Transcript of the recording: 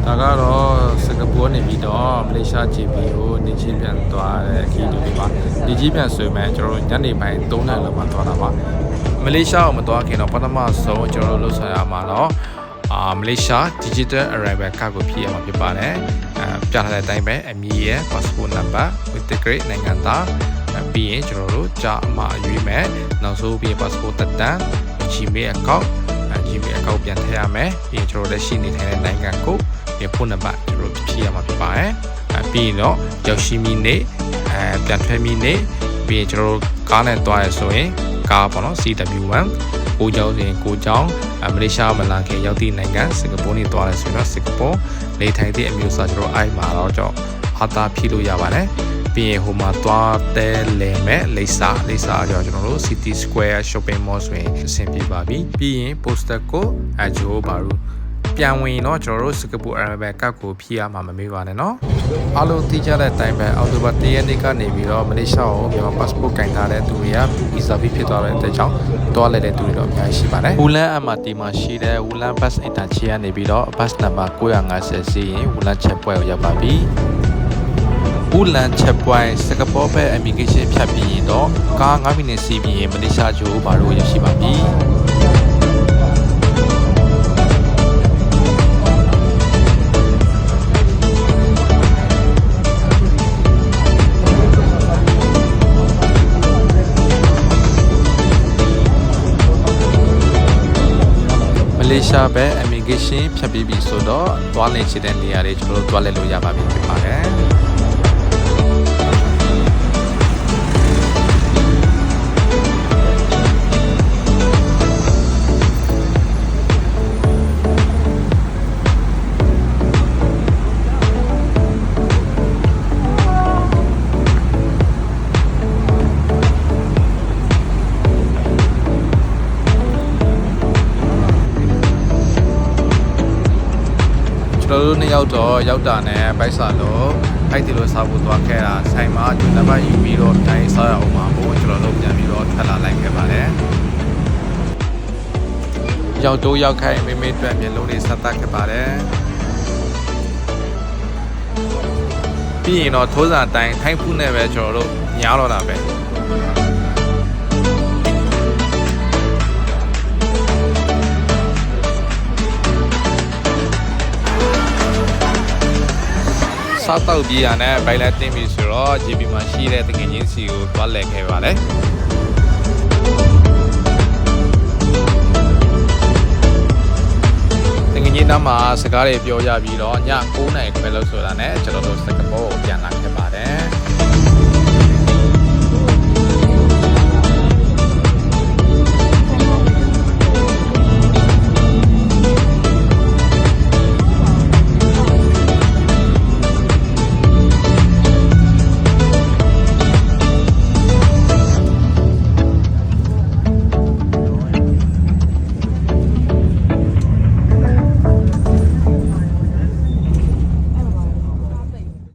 ဒါကတော့စင်ကာပူနေပြီးတော့မလေးရှား JB ကိုနေကြီးပြန်သွားတဲ့အခီးတူလေးပါနေကြီးပြန်ဆိုရင်ကျွန်တော်တို့ညနေပိုင်း3နာရီလောက်မှသွားတာပါမလေးရှားကိုမသွားခင်တော့ပထမဆုံးကျွန်တော်တို့လှုပ်ဆောင်ရမှာတော့မလေးရှား Digital Arrival Card ကိုဖြည့်ရမှာဖြစ်ပါတယ်ပြထားတဲ့အတိုင်းပဲအမည်ရဲ့ passport number with the grade နိုင်ငံသားပြီးရင်ကျွန်တော်တို့ကြာအမှာအရွေးမယ်နောက်ဆုံးပြီး passport တက်တန်း Gmail account Gmail account ပြန်ထည့်ရမယ်ပြီးရင်ကျွန်တော်လက်ရှိနေထိုင်တဲ့နိုင်ငံကိုဒီဖုန်းနံပါတ်ကျွန်တော်ဖြည့်ရမှာဖြစ်ပါတယ်ပြီးရင်တော့ရောက်ရှိမိနေပြန်ထွက်မိနေပြီးရင်ကျွန်တော်ကားနဲ့သွားရဆိုရင်ကားပေါ့နော် CW1 ကိုကြောင်းစဉ်ကိုကြောင်းမလေးရှားမလာခင်ရောက်သည့်နိုင်ငံစင်ကာပူနေသွားရဆိုတော့စင်ကာပူနေထိုင်တဲ့အမျိုးအစားကျွန်တော်အိုက်မှာတော့ကြောင့်အာသာဖြည့်လို့ရပါတယ်ပြီးရင်ဟိုမှာသွားတဲလဲမဲ့လိပ်စာကြောင့်ကျွန်တော်တို့ City Square Shopping Mall ဆိုရင်အဆင်ပြေပါပြီပြီးရင် poster ကိုအဂျိုဘာရူပြန်ဝင်တော့ကျွန်တော်တို့စင်ကာပူ Arrival Card ကိုဖြည့်ရမှာမမေ့ပါနဲ့เนาะအားလုံးသိကြတဲ့အတိုင်းပဲအောက်တိုဘာ1ရက်နေ့ကနေပြီးတော့မလေးရှားကိုမြန်မာ passport ကင်ထားတဲ့သူတွေက visa ဖြစ်သွားတဲ့အတွက်ကြောင့်တွားလဲတဲ့သူတွေတော့အများကြီးရှိပါတယ်ဝူလန် MRT မှာရှိတဲ့ဝူလန် bus interchange ကနေပြီးတော့ bus number 950စီးရင်ဝူလန်ချက်ပွဲကိုရောက်ပါပြီဝူလန်ချက်ပွဲစင်ကာပူဘက် immigration ဖြတ်ပြီးရင်တော့ကား9မိနစ်စီးပြီးရင်မလေးရှားဂျိုဘာလို့ရရှိပါပြီမလေးရှားဘက် immigration ဖြတ်ပြီးပြီဆိုတော့သွားလည်ချတဲ့နေရာတွေကျွန်တော်တို့သွားလည်လို့ရပါပြီဖြစ်ပါတယ်ကျွန်တော်တို့နှစ်ယောက်တော့ရောက်တာနဲ့ပိုက်စာလို့အိုက်တီလို့စားဖို့သွားခဲ့တာဆိုင်မှာကျွန်တော်တို့ယူပြီးတော့တိုင်းစားရအောင်ပါဘို့ကျွန်တော်တို့ပြန်ပြီးတော့ထွက်လာလိုက်ခဲ့ပါတယ်ရောက်တော့ရောက်ခိုင်းမေအတွက်မျက်လုံးလေးဆက်တတ်ခဲ့ပါတယ်ပြီးရင်တော့ထိုးစာတိုင်းထိုင်းဖူးနဲ့ပဲကျွန်တော်တို့ညားတော့တာပဲစားတောက်ပြေးရနဲ့ဘိုင်လက်တင်ပြီဆိုတော့ JB မှာရှိတဲ့တကယ်ချင်းစီကိုသွားလဲခဲ့ပါလေတကယ်ချင်းနားမှာစကားတွေပြောရပြီးတော့ည9:00နာရီခွဲလောက်ဆိုတာနဲ့ကျွန်တော်တို့စကပေါ်ကိုပြန်လာခဲ့ပါ